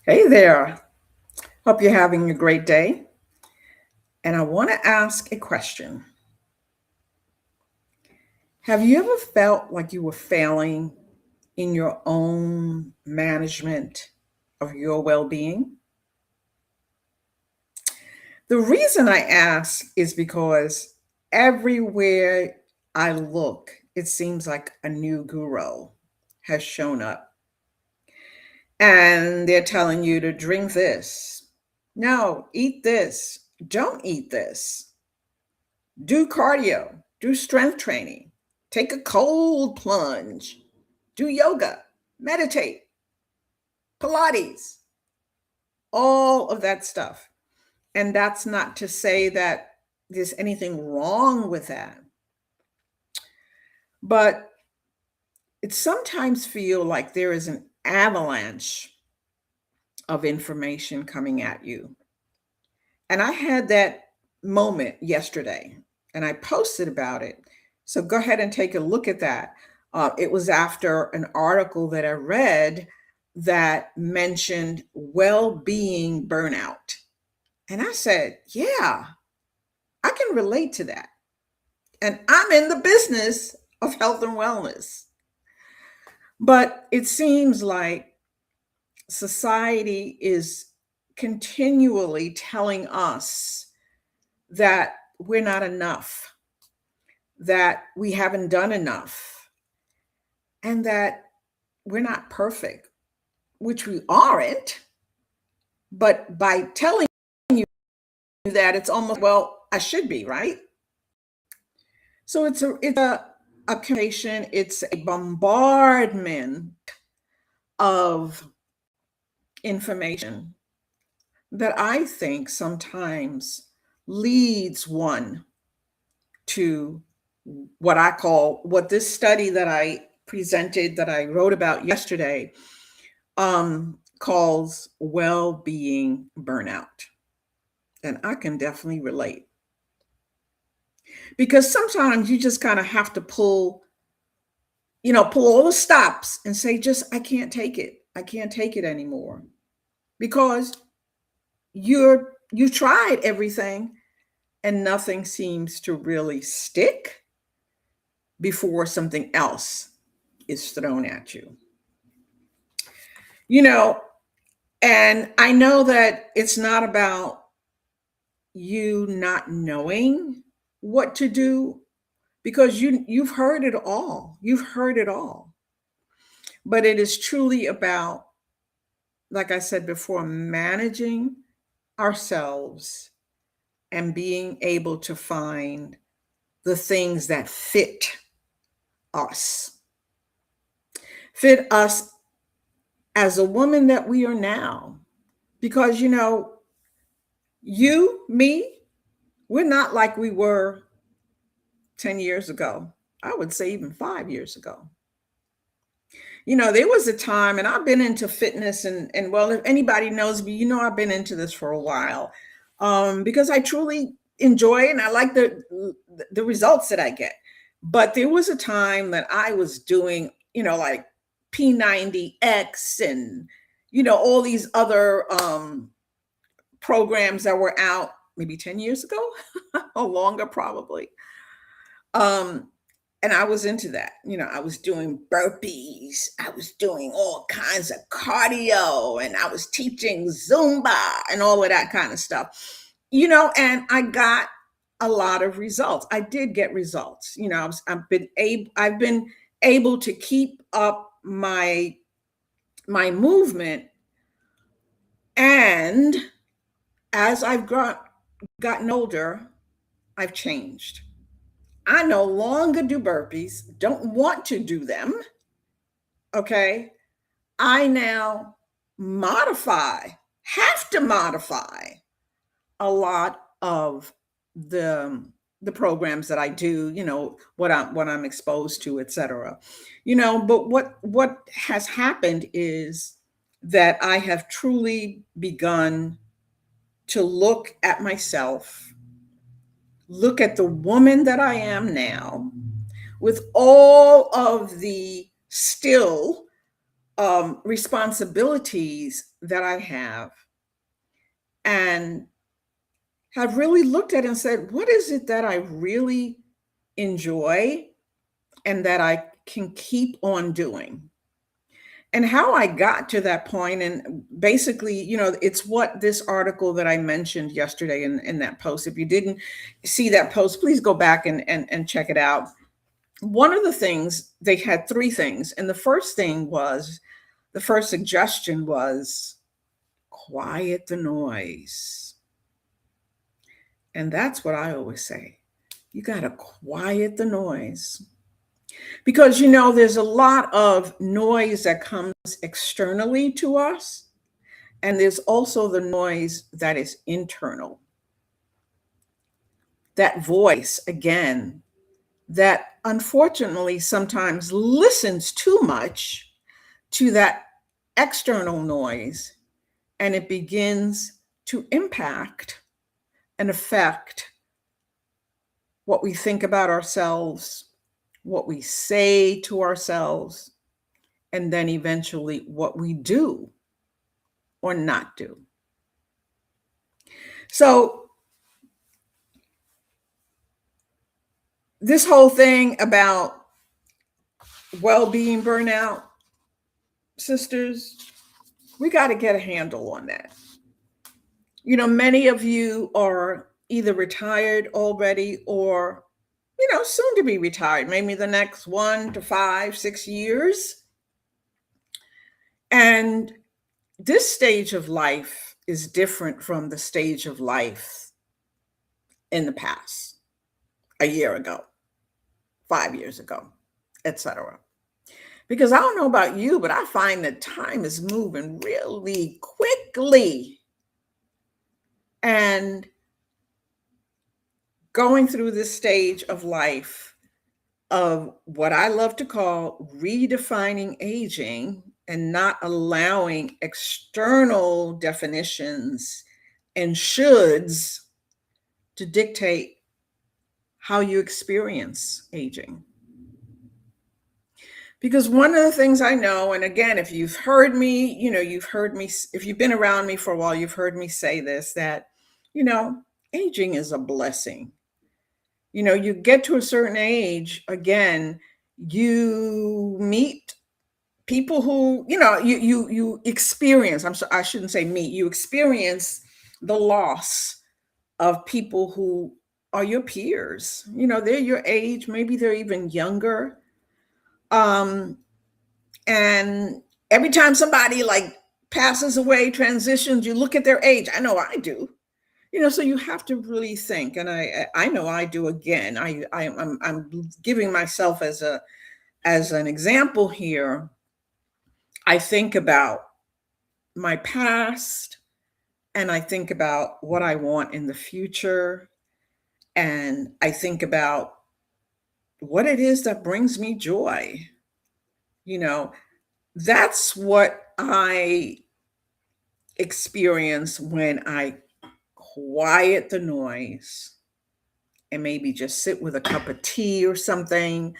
Hey there. Hope you're having a great day. And I want to ask a question. Have you ever felt like you were failing in your own management of your well being? The reason I ask is because everywhere I look, it seems like a new guru has shown up and they're telling you to drink this. No, eat this. Don't eat this. Do cardio, do strength training, take a cold plunge, do yoga, meditate, Pilates, all of that stuff. And that's not to say that there's anything wrong with that, but it sometimes feel like there is an avalanche of information coming at you. And I had that moment yesterday and I posted about it. So go ahead and take a look at that. It was after an article that I read that mentioned well being burnout. And I said, yeah, I can relate to that. And I'm in the business of health and wellness. But it seems like society is continually telling us that we're not enough, that we haven't done enough, and that we're not perfect, which we aren't. But by telling you that, it's almost, well, I should be, right? So it's a communication, it's a bombardment of information that I think sometimes leads one to what I call, what this study that I presented, that I wrote about yesterday, calls well-being burnout. And I can definitely relate because sometimes you just kind of have to pull all the stops and say, just, I can't take it. I can't take it anymore because you tried everything and nothing seems to really stick before something else is thrown at you. You know, and I know that it's not about you not knowing what to do because you've heard it all. You've heard it all. But it is truly about, like I said before, managing ourselves and being able to find the things that us, fit us as a woman that we are now. Because, me, we're not like we were 10 years ago. I would say even 5 years ago. There was a time, and I've been into fitness, and well, if anybody knows me, I've been into this for a while, because I truly enjoy it and I like the results that I get. But there was a time that I was doing, like P90X and all these other programs that were out maybe 10 years ago or longer probably. Um, and I was into that. I was doing burpees, I was doing all kinds of cardio, and I was teaching Zumba and all of that kind of stuff. And I got a lot of results. I did get results. I've been able to keep up my movement, and as I've gotten older, I've changed. I no longer do burpees, don't want to do them. Okay. I now have to modify a lot of the programs that I do, what I'm exposed to, etc. But what has happened is that I have truly begun to look at myself, look at the woman that I am now, with all of the still responsibilities that I have, and have really looked at it and said, what is it that I really enjoy and that I can keep on doing? And how I got to that point, and basically, it's what this article that I mentioned yesterday in that post. If you didn't see that post, please go back and check it out. One of the things, they had three things. And the first suggestion was quiet the noise. And that's what I always say. You got to quiet the noise. Because, there's a lot of noise that comes externally to us, and there's also the noise that is internal. That voice, again, that unfortunately sometimes listens too much to that external noise, and it begins to impact and affect what we think about ourselves, what we say to ourselves, and then eventually what we do or not do. So this whole thing about well-being burnout, sisters, we got to get a handle on that. Many of you are either retired already or, soon to be retired, maybe the next 1 to 5, 6 years. And this stage of life is different from the stage of life in the past, a year ago, 5 years ago, etc. Because I don't know about you, but I find that time is moving really quickly. And going through this stage of life of what I love to call redefining aging and not allowing external definitions and shoulds to dictate how you experience aging. Because one of the things I know, and again, if you've heard me, if you've been around me for a while, you've heard me say this, that, aging is a blessing. You get to a certain age, again, you meet people who, you experience, I shouldn't say meet, you experience the loss of people who are your peers. They're your age, maybe they're even younger. And every time somebody like passes away, transitions, you look at their age. I know I do. So you have to really think, and I know I do. Again, I'm giving myself as an example here. I think about my past, and I think about what I want in the future, and I think about what it is that brings me joy. That's what I experience when I quiet the noise and maybe just sit with a cup of tea or something,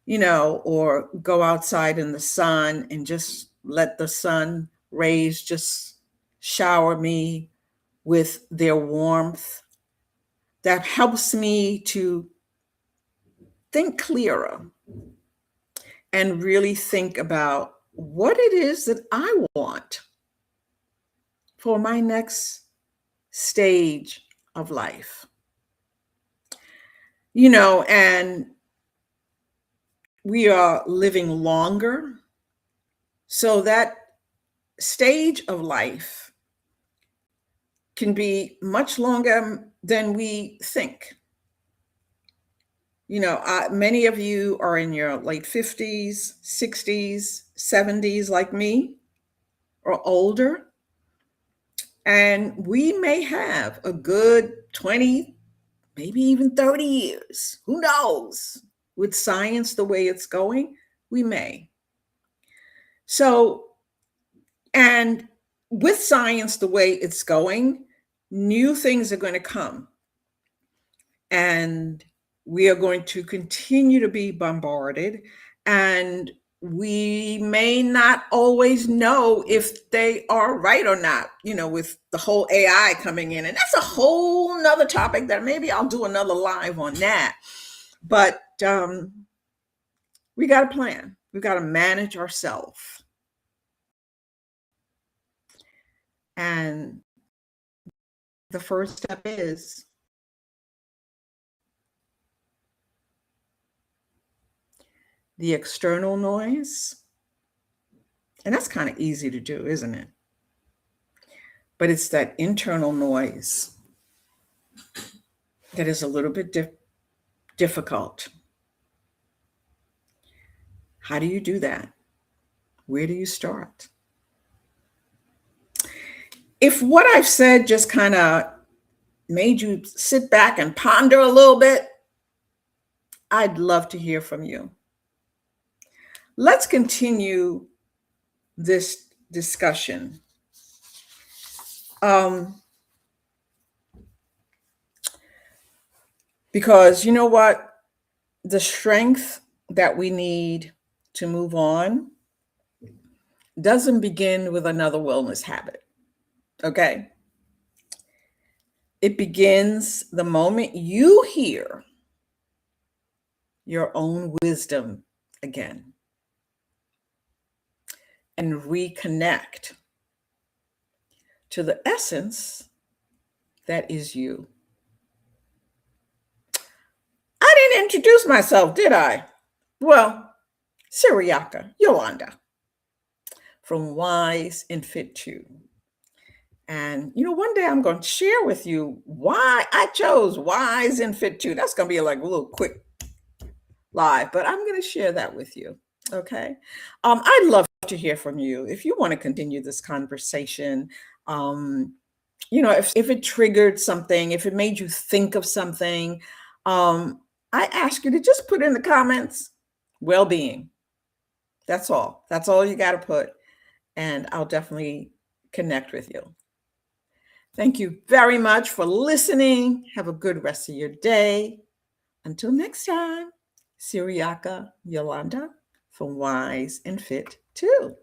or go outside in the sun and just let the sun rays just shower me with their warmth. That helps me to think clearer and really think about what it is that I want for my next stage of life. And we are living longer. So that stage of life can be much longer than we think. Many of you are in your late 50s, 60s, 70s, like me, or older. And we may have a good 20, maybe even 30 years. Who knows? With science the way it's going, we may. So, and with science the way it's going, new things are going to come. And we are going to continue to be bombarded. And we may not always know if they are right or not, with the whole AI coming in. And that's a whole nother topic that maybe I'll do another live on that. But we got to plan. We got to manage ourselves. And the first step is the external noise. And that's kind of easy to do, isn't it? But it's that internal noise that is a little bit difficult. How do you do that? Where do you start? If what I've said just kind of made you sit back and ponder a little bit, I'd love to hear from you. Let's continue this discussion. Because you know what? The strength that we need to move on doesn't begin with another wellness habit. Okay? It begins the moment you hear your own wisdom again and reconnect to the essence that is you. I didn't introduce myself, did I? Well, Syriaca Yolanda from Wise and Fit 2. And one day I'm going to share with you why I chose Wise and Fit 2. That's going to be like a little quick live, but I'm going to share that with you. Okay. I'd love to hear from you if you want to continue this conversation. If it triggered something, if it made you think of something, I ask you to just put in the comments, well-being. That's all. That's all you got to put. And I'll definitely connect with you. Thank you very much for listening. Have a good rest of your day. Until next time, Syriaca Yolanda from Wise and Fit 2.